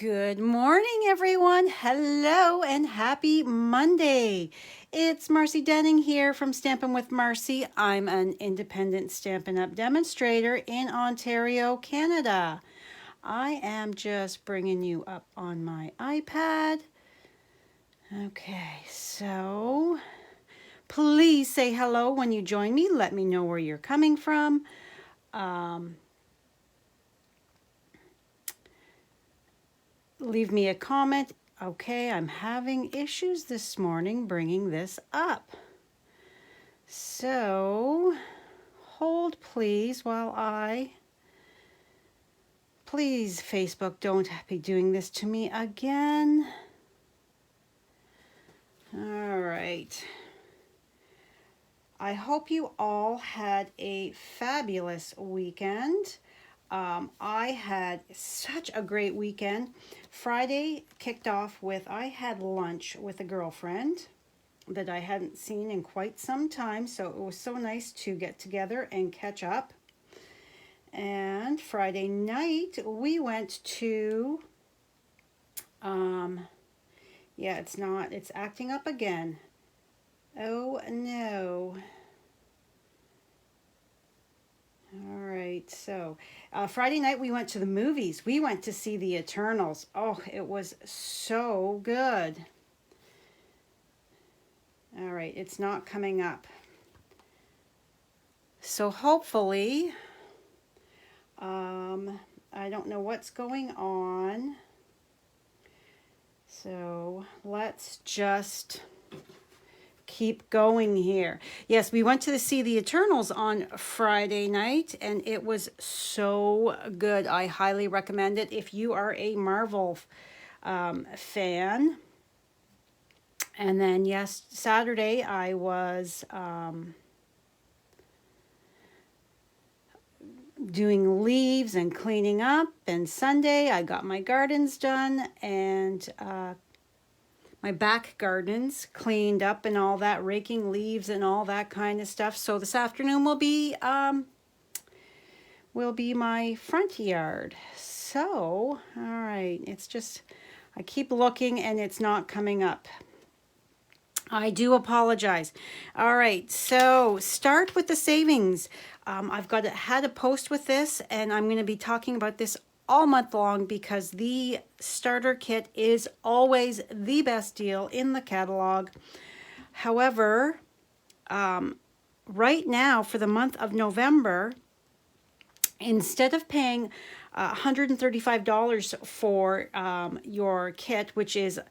Good morning, everyone. Hello and happy Monday. It's Marcy Denning here from Stampin' with Marcy. I'm an independent Stampin' Up! Demonstrator in Ontario, Canada. I am just bringing you up on my iPad. Okay, so please say hello when you join me. Let me know where you're coming from. Leave me a comment. Okay, I'm having issues this morning bringing this up. So, hold please while please, Facebook, don't be doing this to me again. All right. I hope you all had a fabulous weekend. I had such a great weekend. Friday kicked off with, I had lunch with a girlfriend that I hadn't seen in quite some time, so it was so nice to get together and catch up. And Friday night we went to, it's acting up again. Oh no. All right, so Friday night we went to the movies. We went to see The Eternals. Oh, it was so good. All right, it's not coming up. So hopefully, I don't know what's going on. So let's just keep going here. Yes, we went to see The Eternals on Friday night, and it was so good. I highly recommend it if you are a Marvel fan. And then, yes, Saturday I was doing leaves and cleaning up, and Sunday I got my gardens done and my back gardens cleaned up and all that, raking leaves and all that kind of stuff. So this afternoon will be my front yard. So, all right, it's just, I keep looking and it's not coming up. I do apologize. All right, so start with the savings. I've had a post with this, and I'm going to be talking about this all month long because the starter kit is always the best deal in the catalog. However, right now for the month of November, instead of paying $135 for your kit, which is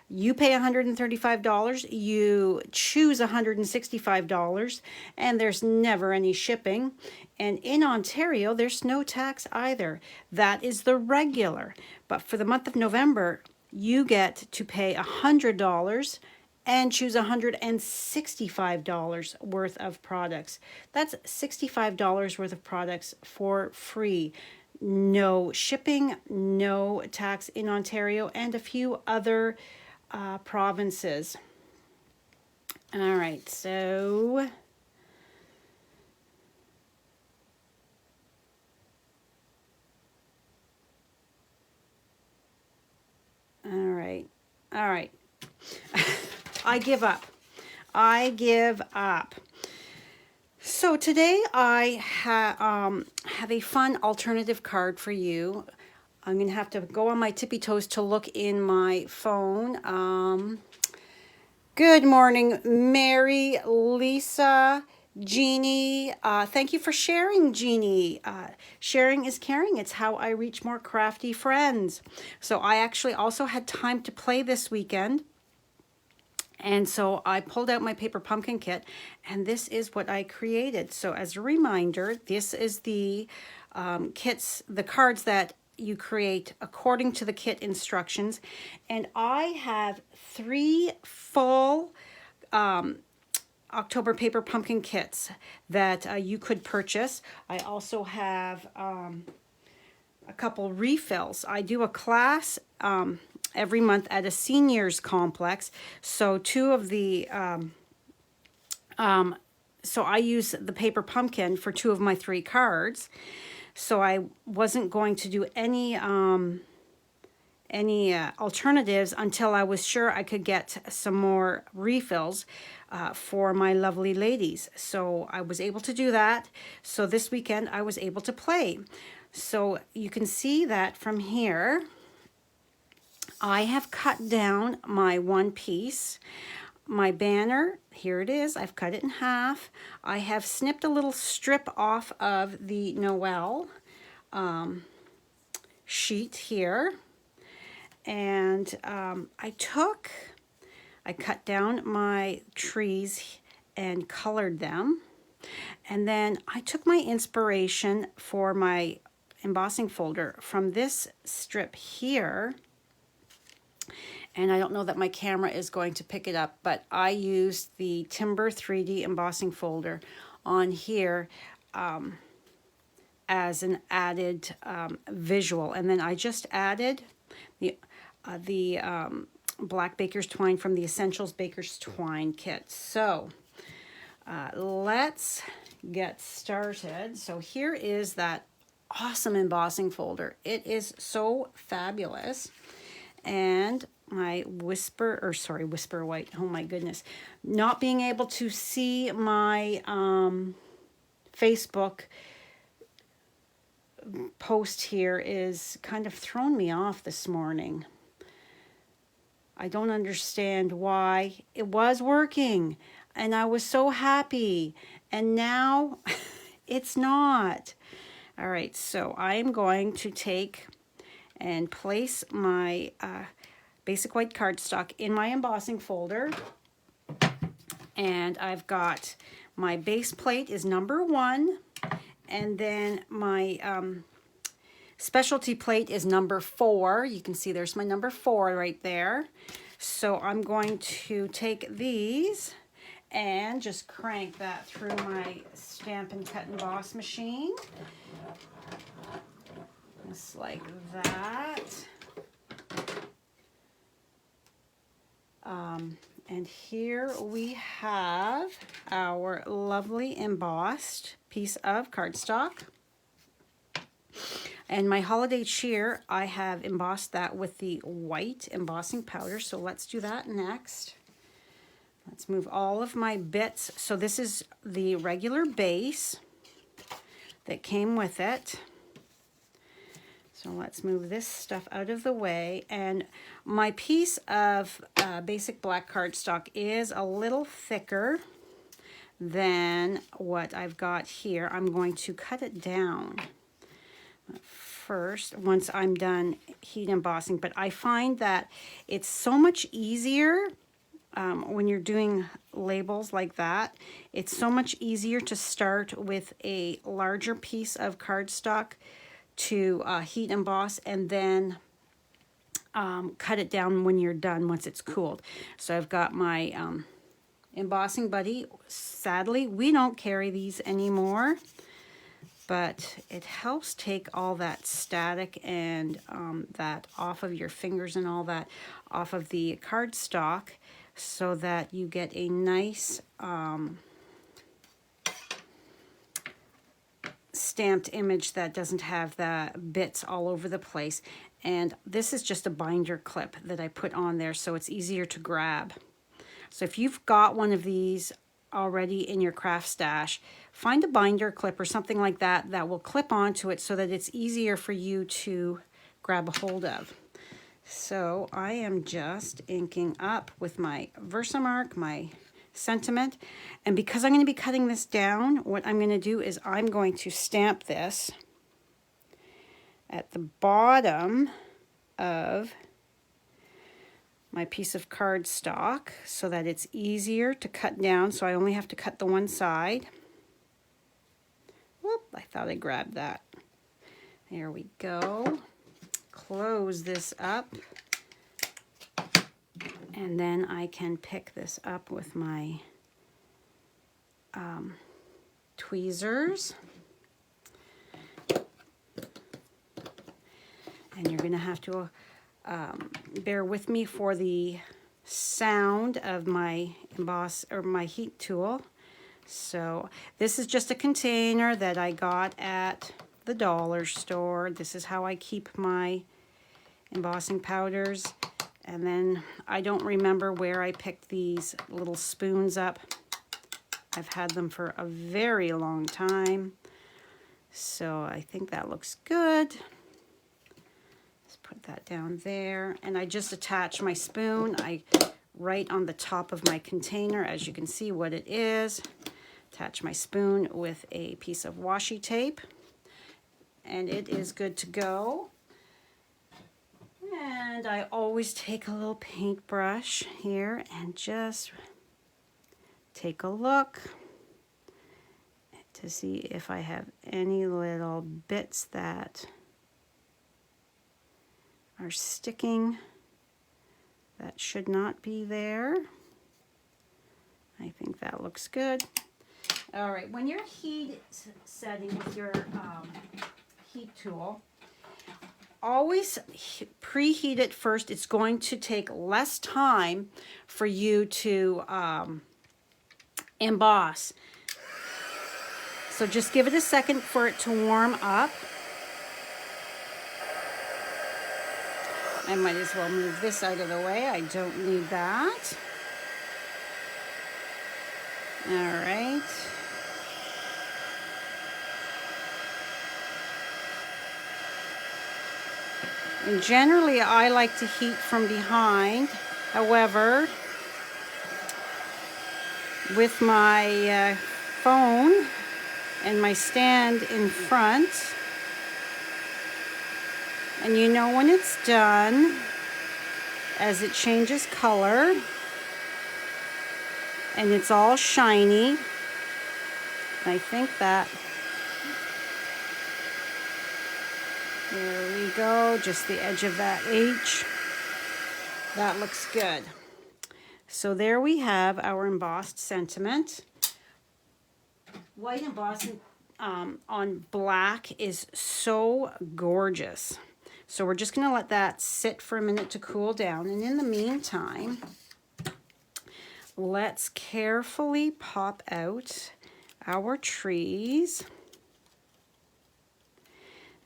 you pay $135, you choose $165, and there's never any shipping. And in Ontario, there's no tax either. That is the regular. But for the month of November, you get to pay $100 and choose $165 worth of products. That's $65 worth of products for free. No shipping, no tax in Ontario, and a few other provinces. All right, so all right. I give up. So today I have a fun alternative card for you. I'm going to have to go on my tippy toes to look in my phone. Good morning, Mary, Lisa, Jeannie. Thank you for sharing, Jeannie. Sharing is caring. It's how I reach more crafty friends. So I actually also had time to play this weekend. And so I pulled out my paper pumpkin kit, and this is what I created. So as a reminder, this is the the cards that you create according to the kit instructions. And I have 3 full October paper pumpkin kits that you could purchase. I also have a couple refills. I do a class every month at a seniors complex. So 2 of the so I use the paper pumpkin for 2 of my 3 cards. So I wasn't going to do any alternatives until I was sure I could get some more refills for my lovely ladies. So I was able to do that. So this weekend I was able to play. So you can see that from here, I have cut down my one piece. My banner, here it is. I've cut it in half. I have snipped a little strip off of the Noel sheet here. And I cut down my trees and colored them. And then I took my inspiration for my embossing folder from this strip here. And I don't know that my camera is going to pick it up, but I used the Timber 3D embossing folder on here as an added visual. And then I just added the Black Baker's Twine from the Essentials Baker's Twine kit. So let's get started. So here is that awesome embossing folder. It is so fabulous. And my Whisper White, oh my goodness, not being able to see my Facebook post here is kind of thrown me off this morning. I don't understand why. It was working and I was so happy, and now it's not. All right, so I am going to take and place my basic white cardstock in my embossing folder. And I've got my base plate is number 1, and then my specialty plate is number 4. You can see there's my number 4 right there. So I'm going to take these and just crank that through my Stampin' Cut and Emboss machine. Just like that. And here we have our lovely embossed piece of cardstock. And my holiday cheer, I have embossed that with the white embossing powder. So let's do that next. Let's move all of my bits. So this is the regular base that came with it. So let's move this stuff out of the way. And my piece of basic black cardstock is a little thicker than what I've got here. I'm going to cut it down first once I'm done heat embossing. But I find that it's so much easier when you're doing labels like that. It's so much easier to start with a larger piece of cardstock to heat emboss, and then cut it down when you're done, once it's cooled. So I've got my embossing buddy. Sadly, we don't carry these anymore, but it helps take all that static and that off of your fingers and all that off of the cardstock, so that you get a nice stamped image that doesn't have the bits all over the place. And this is just a binder clip that I put on there, so it's easier to grab. So if you've got one of these already in your craft stash, find a binder clip or something like that that will clip onto it so that it's easier for you to grab a hold of. So I am just inking up with my Versamark, my sentiment. And because I'm going to be cutting this down, what I'm going to do is I'm going to stamp this at the bottom of my piece of cardstock so that it's easier to cut down. So I only have to cut the one side. Whoop, I thought I grabbed that. There we go. Close this up. And then I can pick this up with my tweezers. And you're going to have to bear with me for the sound of my emboss or my heat tool. So this is just a container that I got at the dollar store. This is how I keep my embossing powders. And then I don't remember where I picked these little spoons up. I've had them for a very long time. So I think that looks good. Let's put that down there. And I just attach my spoon right on the top of my container, as you can see what it is. Attach my spoon with a piece of washi tape. And it is good to go. And I always take a little paintbrush here and just take a look to see if I have any little bits that are sticking that should not be there. I think that looks good. All right, when you're heat setting with your heat tool, always preheat it first. It's going to take less time for you to emboss. So just give it a second for it to warm up. I might as well move this out of the way. I don't need that. All right. And generally, I like to heat from behind. However, with my phone and my stand in front, and you know when it's done, as it changes color, and it's all shiny. I think that, there we go, just the edge of that H. That looks good. So there we have our embossed sentiment. White embossing on black is so gorgeous. So we're just going to let that sit for a minute to cool down. And in the meantime, let's carefully pop out our trees.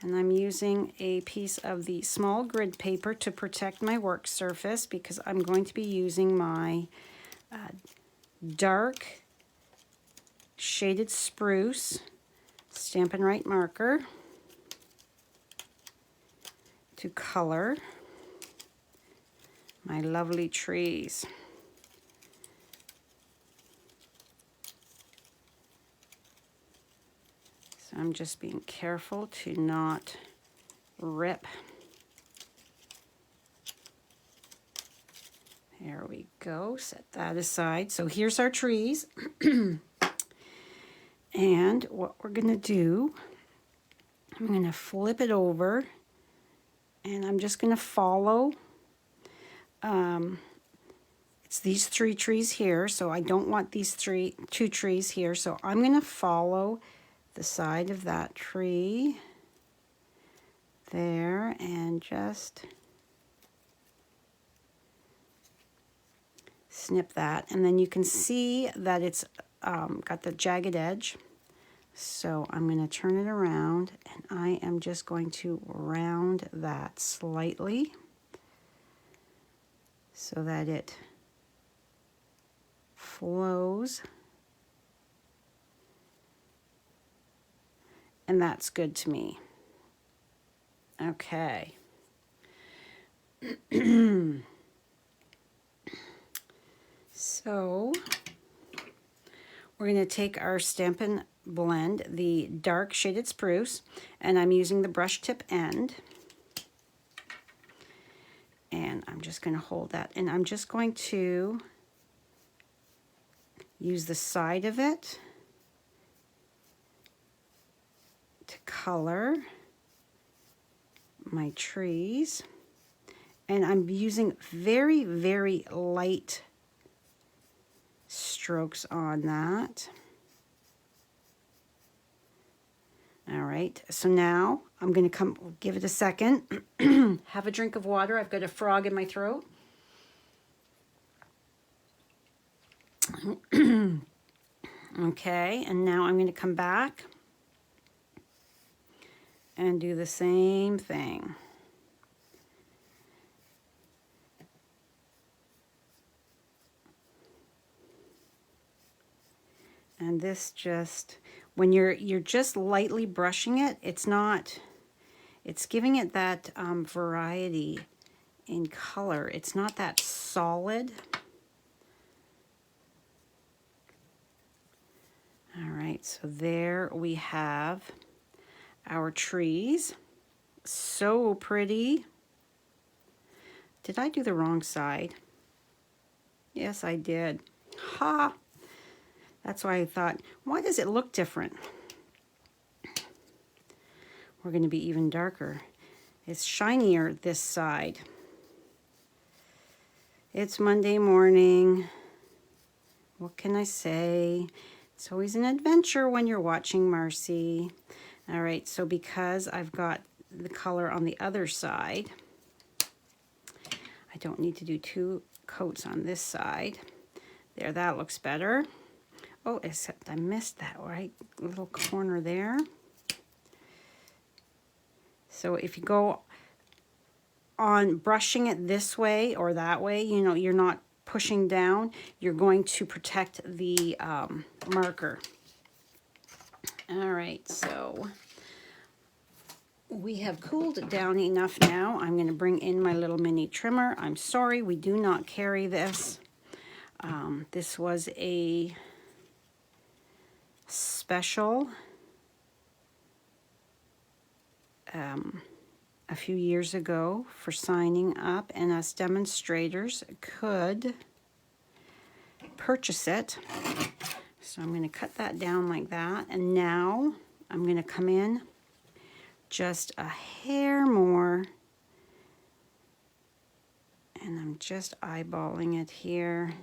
And I'm using a piece of the small grid paper to protect my work surface because I'm going to be using my dark shaded spruce Stampin' Right marker to color my lovely trees. So I'm just being careful to not rip. There we go, set that aside. So here's our trees. And what we're gonna do, I'm gonna flip it over and I'm just gonna follow. It's these 3 trees here, so I don't want these 2 trees here. So I'm gonna follow the side of that tree there and just snip that. And then you can see that it's got the jagged edge. So I'm going to turn it around and I am just going to round that slightly so that it flows. And that's good to me. Okay. So we're going to take our Stampin' blend, the dark shaded spruce, and I'm using the brush tip end. And I'm just going to hold that. And I'm just going to use the side of it to color my trees. And I'm using very, very light strokes on that. All right, so now I'm going to give it a second, have a drink of water. I've got a frog in my throat. Okay, and now I'm going to come back and do the same thing. And this just, when you're just lightly brushing it, it's giving it that variety in color. It's not that solid. All right, so there we have our trees. So pretty. Did I do the wrong side? Yes, I did. Ha! That's why I thought, why does it look different? We're going to be even darker. It's shinier this side. It's Monday morning. What can I say? It's always an adventure when you're watching Marcy. All right, so because I've got the color on the other side, I don't need to do 2 coats on this side. There, that looks better. Oh, except I missed that right little corner there. So if you go on brushing it this way or that way, you know, you're not pushing down, you're going to protect the marker. All right, so we have cooled it down enough now. I'm going to bring in my little mini trimmer. I'm sorry, we do not carry this. This was a special a few years ago for signing up, and us demonstrators could purchase it. So I'm going to cut that down like that, and now I'm going to come in just a hair more, and I'm just eyeballing it here,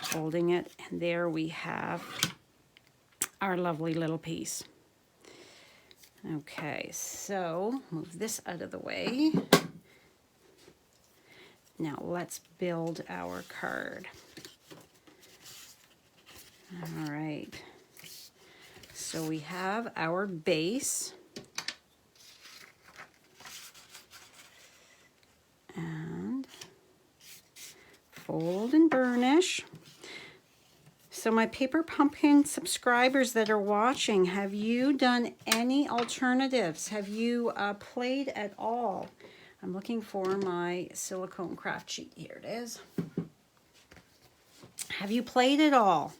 holding it, and there we have our lovely little piece. Okay, so move this out of the way. Now let's build our card. All right, so we have our base. And fold and burnish. So my Paper Pumpkin subscribers that are watching, have you done any alternatives? Have you played at all? I'm looking for my silicone craft sheet. Here it is. Have you played at all?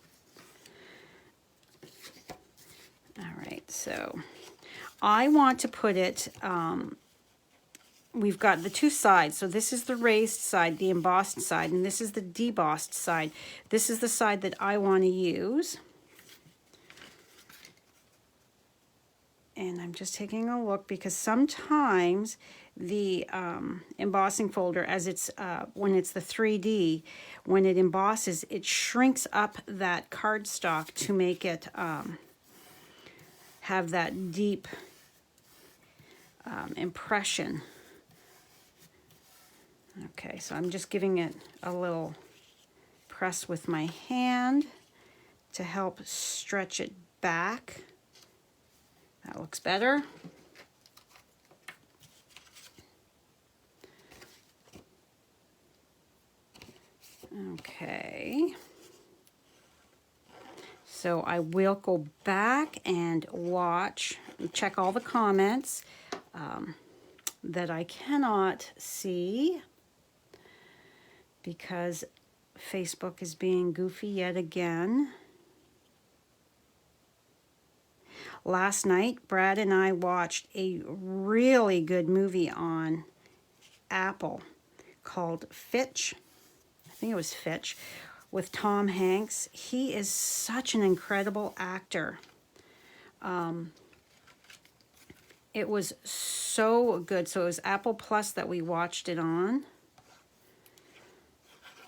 All right, so I want to put it, we've got the 2 sides. So this is the raised side, the embossed side, and this is the debossed side. This is the side that I want to use. And I'm just taking a look because sometimes the embossing folder, as it's when it's the 3D, when it embosses, it shrinks up that cardstock to make it have that deep impression. Okay, so I'm just giving it a little press with my hand to help stretch it back. That looks better. Okay. So I will go back and watch, check all the comments that I cannot see because Facebook is being goofy yet again. Last night, Brad and I watched a really good movie on Apple called Fitch. I think it was Fitch, with Tom Hanks. He is such an incredible actor. It was so good. So it was Apple Plus that we watched it on.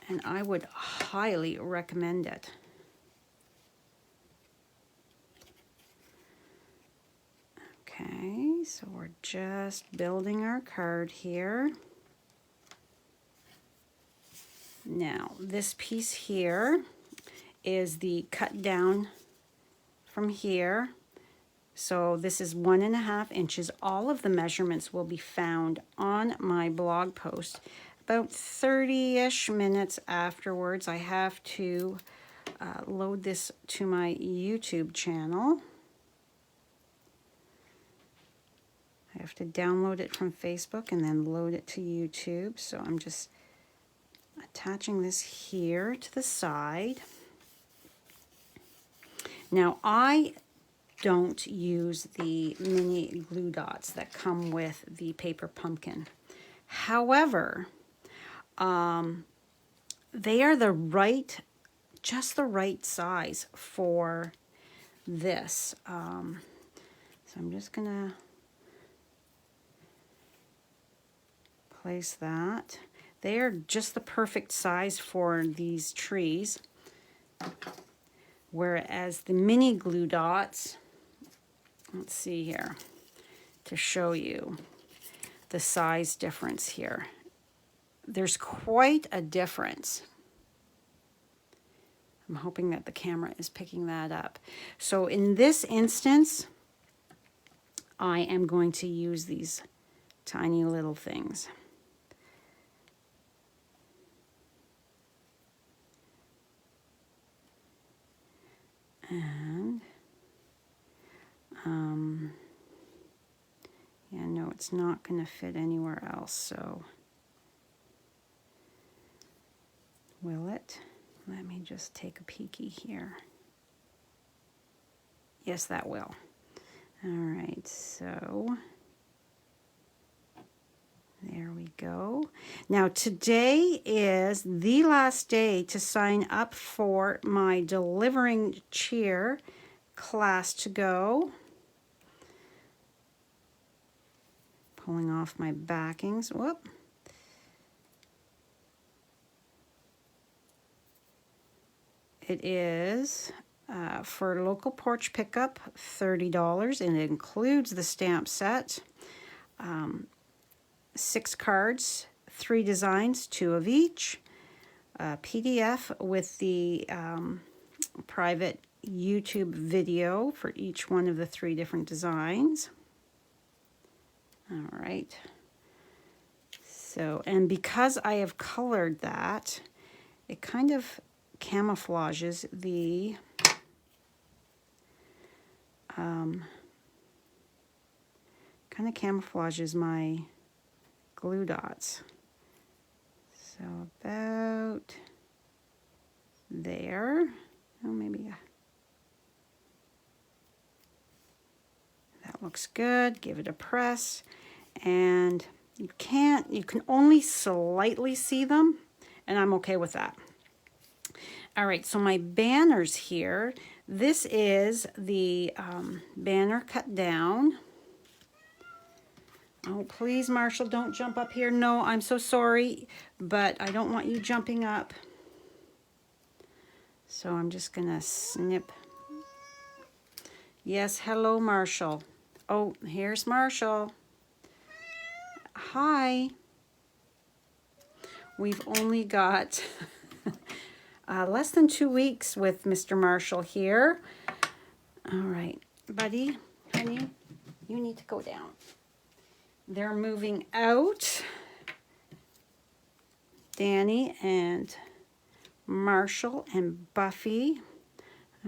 And I would highly recommend it. Okay, so we're just building our card here. Now, this piece here is the cut down from here. So this is 1.5 inches. All of the measurements will be found on my blog post. About 30-ish minutes afterwards, I have to load this to my YouTube channel. I have to download it from Facebook and then load it to YouTube. So I'm just attaching this here to the side. Now I don't use the mini glue dots that come with the paper pumpkin. However, they are just the right size for this. So I'm just gonna place that. They are just the perfect size for these trees. Whereas the mini glue dots, let's see here, to show you the size difference here. There's quite a difference. I'm hoping that the camera is picking that up. So in this instance, I am going to use these tiny little things. And, yeah, no, it's not going to fit anywhere else, so will it? Let me just take a peeky here. Yes, that will. All right, so there we go. Now today is the last day to sign up for my Delivering Cheer class to go. Pulling off my backings. Whoop. It is for local porch pickup, $30, and it includes the stamp set. 6 cards, 3 designs, 2 of each, a PDF with the private YouTube video for each one of the 3 different designs. All right. So, and because I have colored that, it kind of camouflages the my glue dots. So about there. Oh, maybe that looks good. Give it a press, and you can only slightly see them, and I'm okay with that. All right, so my banners here. This is the banner cut down. Oh, please, Marshall, don't jump up here. No, I'm so sorry, but I don't want you jumping up. So I'm just gonna snip. Yes, hello, Marshall. Oh, here's Marshall. Hi. We've only got less than 2 weeks with Mr. Marshall here. All right, buddy, honey, you need to go down. They're moving out. Danny and Marshall and Buffy.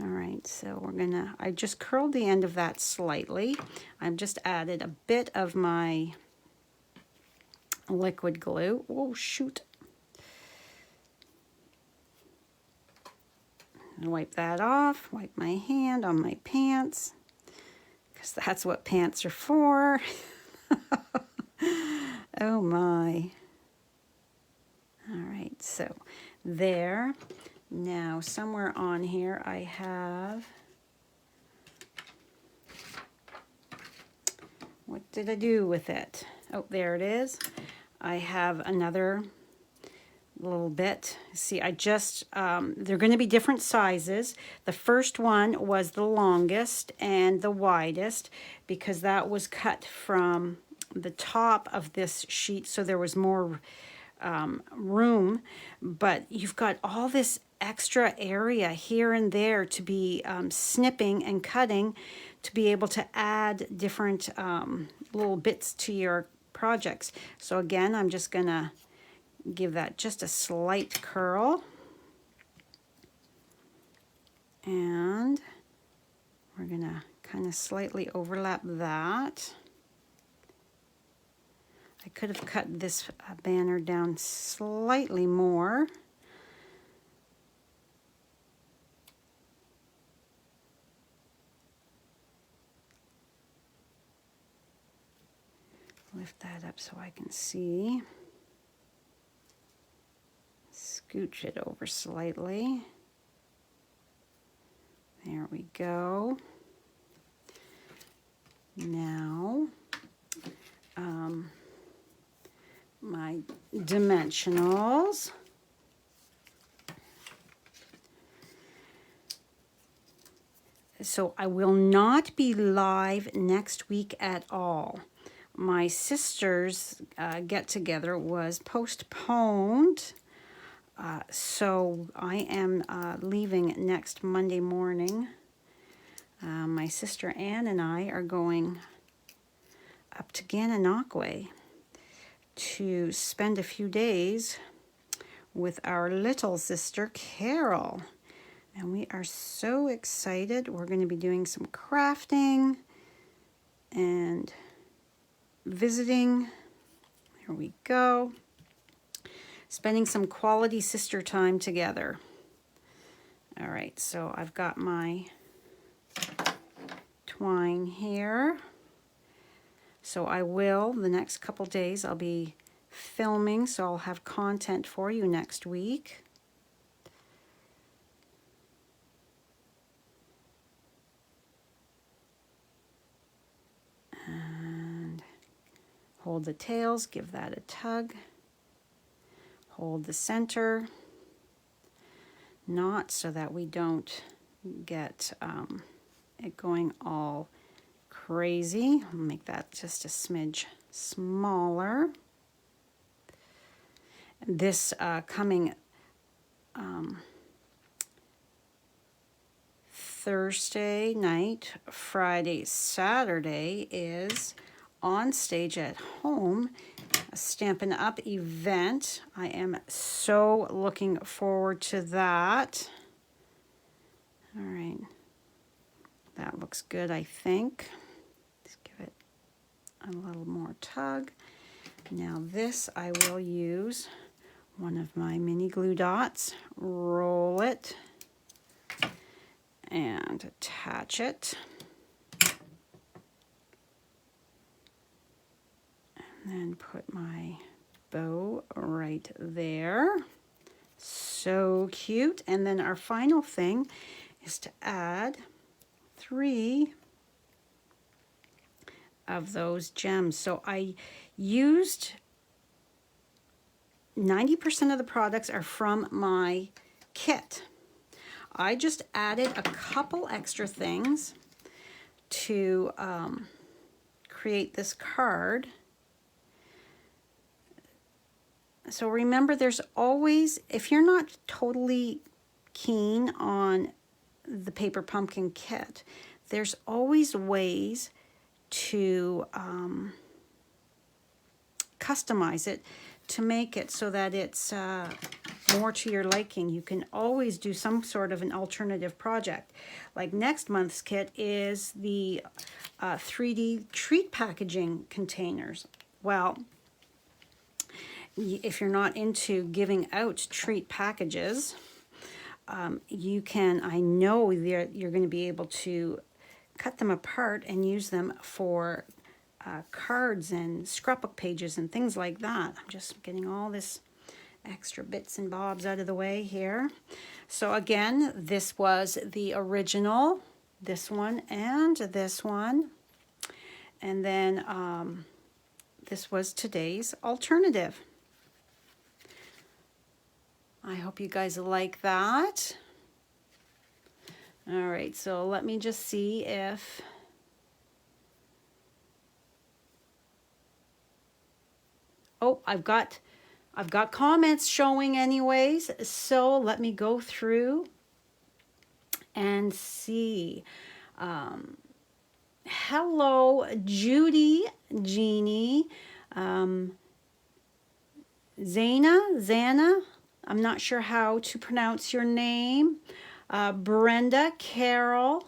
All right, so we're gonna, I just curled the end of that slightly. I've just added a bit of my liquid glue. Oh, shoot. Wipe that off, wipe my hand on my pants, because that's what pants are for. Oh my. All right, so there. Now somewhere on here I have, what did I do with it? Oh, there it is. I have another little bit. See, I just, they're going to be different sizes. The first one was the longest and the widest because that was cut from the top of this sheet, so there was more room, but you've got all this extra area here and there to be snipping and cutting to be able to add different little bits to your projects. So again, I'm just gonna give that just a slight curl. And we're gonna kind of slightly overlap that. I could have cut this banner down slightly more. Lift that up so I can see. Scooch it over slightly. There we go. Now, my dimensionals. So I will not be live next week at all. My sister's get-together was postponed, so I am leaving next Monday morning. My sister Ann and I are going up to Gananoque to spend a few days with our little sister Carol. And we are so excited. We're going to be doing some crafting and visiting. There we go. Spending some quality sister time together. All right, so I've got my twine here. So I will, the next couple days, I'll be filming, so I'll have content for you next week. And hold the tails, give that a tug. Hold the center knot so that we don't get it going all crazy. I'll make that just a smidge smaller. This coming Thursday night, Friday, Saturday is On Stage at Home, a Stampin' Up event. I am so looking forward to that. All right, that looks good, I think. Just give it a little more tug. Now this I will use one of my mini glue dots, roll it, and attach it. And then put my bow right there. So cute. And then our final thing is to add 3 of those gems. So I used 90% of the products are from my kit. I just added a couple extra things to create this card. So remember, there's always, if you're not totally keen on the paper pumpkin kit, there's always ways to customize it to make it so that it's more to your liking. You can always do some sort of an alternative project. Like next month's kit is the 3D treat packaging containers. Well, if you're not into giving out treat packages, you can, I know that you're going to be able to cut them apart and use them for cards and scrapbook pages and things like that. I'm just getting all this extra bits and bobs out of the way here. So again, this was the original, this one and this one. And then this was today's alternative. I hope you guys like that. All right, so let me just see if I've got comments showing anyways, so let me go through and see. Hello, Judy, Jeannie, Zana, I'm not sure how to pronounce your name. Brenda, Carol,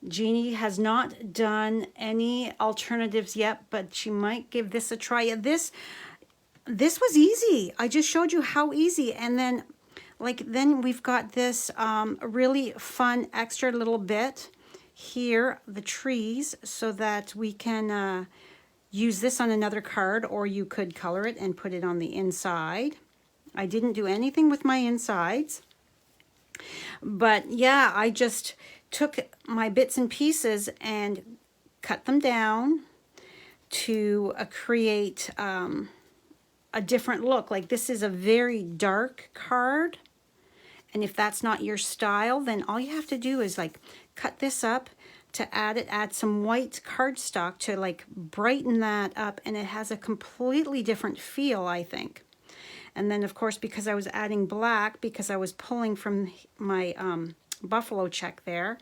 Jeannie has not done any alternatives yet, but she might give this a try. This was easy. I just showed you how easy. And then, then we've got this really fun extra little bit here, the trees, so that we can use this on another card, or you could color it and put it on the inside. I didn't do anything with my insides. But yeah, I just took my bits and pieces and cut them down to create a different look. Like, this is a very dark card, and if that's not your style, then all you have to do is like cut this up to add some white cardstock to like brighten that up, and it has a completely different feel, I think. And then of course, because I was adding black, because I was pulling from my buffalo check there,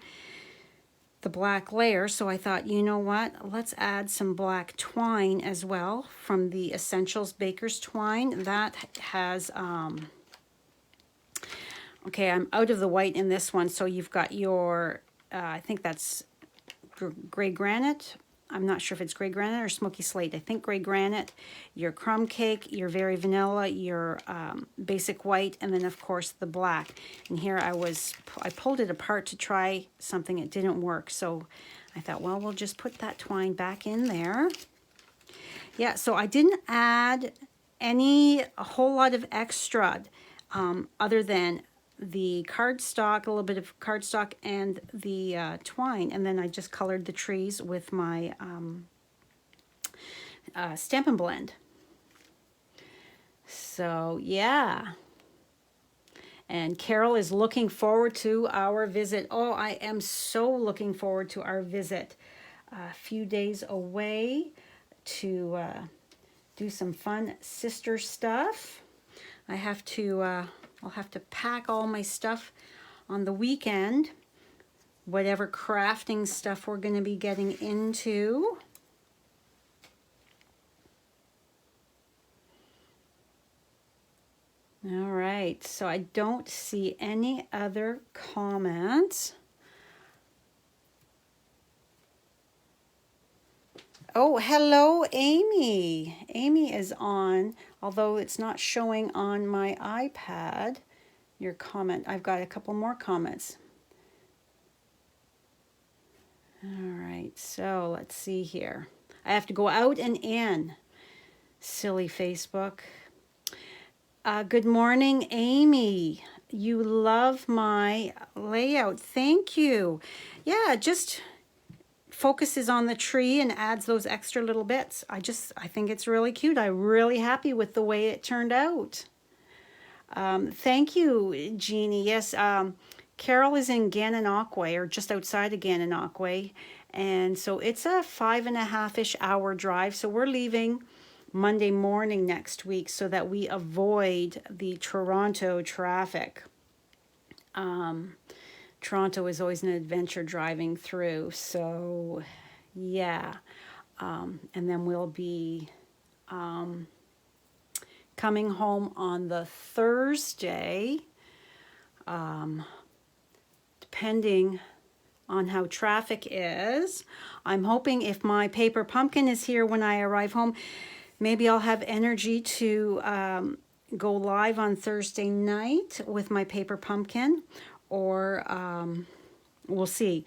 the black layer, so I thought, you know what, let's add some black twine as well from the Essentials Baker's Twine. That has okay, I'm out of the white in this one, so you've got your I think that's gray granite. I'm not sure if it's gray granite or smoky slate. I think gray granite, your crumb cake, your very vanilla, your basic white, and then of course the black. And here I pulled it apart to try something. It didn't work, so I thought, well, we'll just put that twine back in there. Yeah, so I didn't add a whole lot of extra other than the cardstock, a little bit of cardstock, and the twine, and then I just colored the trees with my Stampin' Blend. So yeah, and Carol is looking forward to our visit. Oh, I am so looking forward to our visit. A few days away to do some fun sister stuff. I have to I'll have to pack all my stuff on the weekend, whatever crafting stuff we're going to be getting into. All right, so I don't see any other comments. Oh, hello, Amy. Amy is on, although it's not showing on my iPad, your comment. I've got a couple more comments. All right, so let's see here. I have to go out and in. Silly Facebook. Good morning, Amy. You love my layout. Thank you. Yeah, just focuses on the tree and adds those extra little bits. I think it's really cute. I'm really happy with the way it turned out. Thank you, Jeannie. Yes, Carol is in Gananoque, or just outside of Gananoque, and so it's a 5.5-ish hour drive. So we're leaving Monday morning next week so that we avoid the Toronto traffic. Toronto is always an adventure driving through, so yeah. And then we'll be coming home on the Thursday, depending on how traffic is. I'm hoping if my paper pumpkin is here when I arrive home, maybe I'll have energy to go live on Thursday night with my paper pumpkin, or we'll see.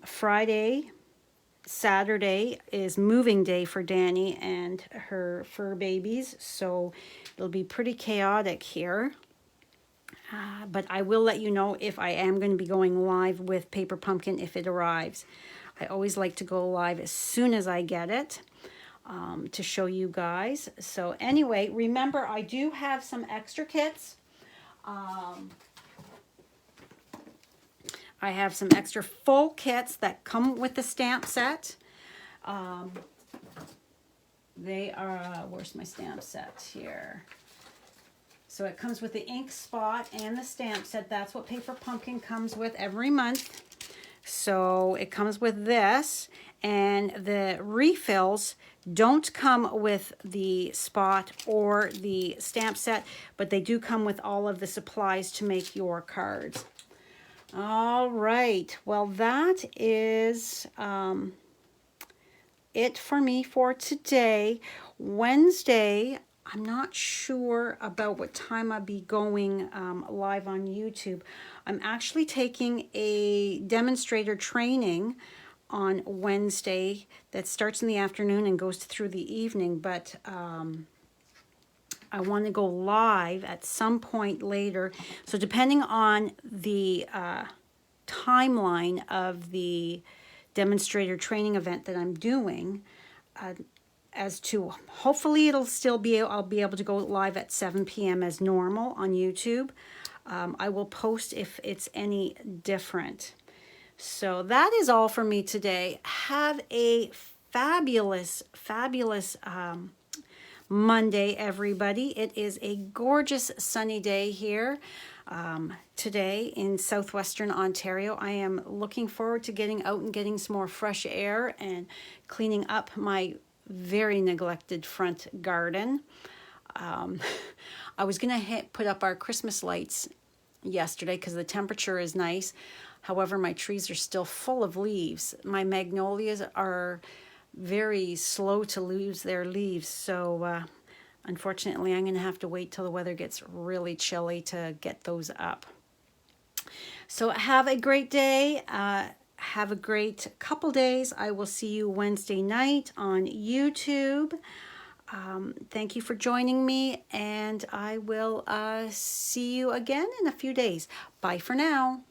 Friday, Saturday is moving day for Danny and her fur babies, so it'll be pretty chaotic here. But I will let you know if I am going to be going live with Paper Pumpkin if it arrives. I always like to go live as soon as I get it to show you guys. So anyway, remember, I do have some extra kits. I have some extra full kits that come with the stamp set. They are, where's my stamp set here? So it comes with the ink spot and the stamp set. That's what Paper Pumpkin comes with every month. So it comes with this, And the refills don't come with the spot or the stamp set, but they do come with all of the supplies to make your cards. All right, well, that is it for me for today. Wednesday, I'm not sure about what time I'll be going live on YouTube. I'm actually taking a demonstrator training on Wednesday that starts in the afternoon and goes through the evening, but I want to go live at some point later. So depending on the timeline of the demonstrator training event that I'm doing, as to hopefully it'll still be, I'll be able to go live at 7 p.m. as normal on YouTube. I will post if it's any different. So that is all for me today. Have a fabulous, fabulous Monday, everybody. It is a gorgeous sunny day here today in southwestern Ontario. I am looking forward to getting out and getting some more fresh air and cleaning up my very neglected front garden. I was going to put up our Christmas lights yesterday because the temperature is nice. However, my trees are still full of leaves. My magnolias are very slow to lose their leaves, so unfortunately I'm going to have to wait till the weather gets really chilly to get those up. So have a great day. Have a great couple days. I will see you Wednesday night on YouTube. Thank you for joining me, and I will see you again in a few days. Bye for now.